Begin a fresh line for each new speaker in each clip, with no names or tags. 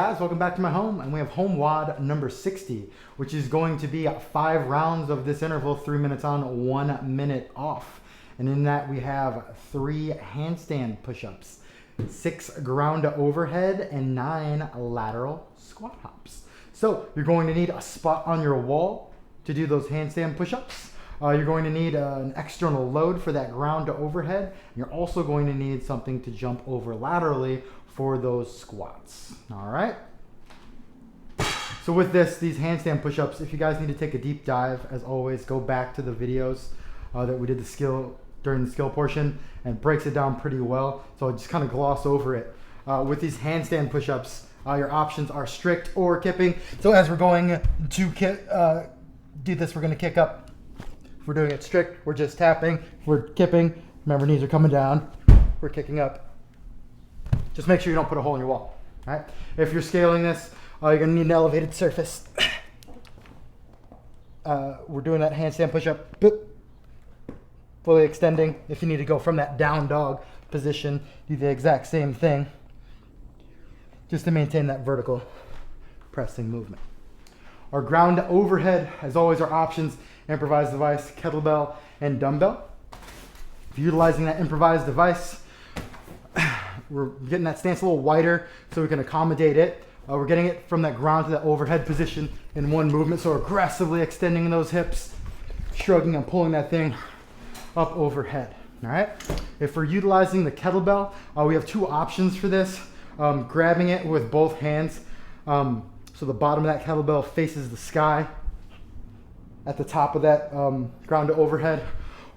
guys, welcome back to my home, and we have HomeWod number 60, which is going to be 5 rounds of this interval, 3 minutes on, 1 minute off. And in that we have 3 handstand push-ups, 6 ground overhead, and 9 lateral squat hops. So you're going to need a spot on your wall to do those handstand push-ups. You're going to need an external load for that ground to overhead. And you're also going to need something to jump over laterally for those squats. All right. So with these handstand push-ups, if you guys need to take a deep dive, as always, go back to the videos that we did during the skill portion, and breaks it down pretty well. So just kind of gloss over it. With these handstand push-ups, your options are strict or kipping. So as we're going to do this, we're going to kick up. If we're doing it strict, we're just tapping. If we're kipping, remember, knees are coming down. We're kicking up. Just make sure you don't put a hole in your wall. All right. If you're scaling this, you're going to need an elevated surface. We're doing that handstand push-up. Fully extending. If you need to go from that down dog position, do the exact same thing, just to maintain that vertical pressing movement. Our ground overhead, as always, our options: improvised device, kettlebell, and dumbbell. If you're utilizing that improvised device, we're getting that stance a little wider so we can accommodate it. We're getting it from that ground to that overhead position in one movement, so aggressively extending those hips, shrugging and pulling that thing up overhead. All right. If we're utilizing the kettlebell, we have 2 options for this. Grabbing it with both hands, so the bottom of that kettlebell faces the sky at the top of that ground to overhead.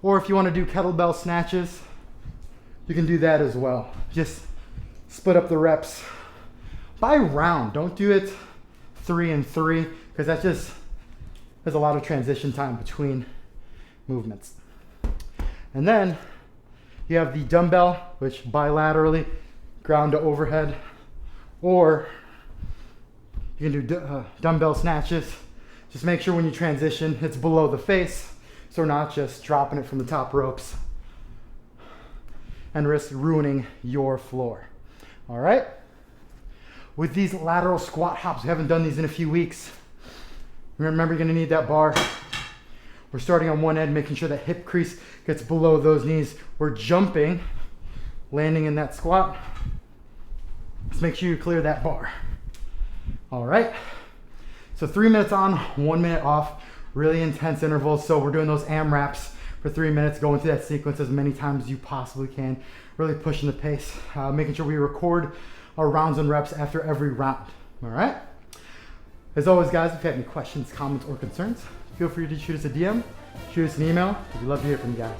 Or if you want to do kettlebell snatches, you can do that as well. Just split up the reps by round. Don't do it 3 and 3, because that just has a lot of transition time between movements. And then you have the dumbbell, which bilaterally ground to overhead, or you can do dumbbell snatches. Just make sure when you transition, it's below the face, so we're not just dropping it from the top ropes and risk ruining your floor. All right. With these lateral squat hops, we haven't done these in a few weeks. Remember, you're going to need that bar. We're starting on one end, making sure that hip crease gets below those knees. We're jumping, landing in that squat. Just make sure you clear that bar. All right. So 3 minutes on, 1 minute off, really intense intervals. So we're doing those AMRAPs for 3 minutes, going through that sequence as many times as you possibly can, really pushing the pace, making sure we record our rounds and reps after every round. All right. As always, guys, if you have any questions, comments, or concerns, feel free to shoot us a DM, shoot us an email. We'd love to hear from you guys.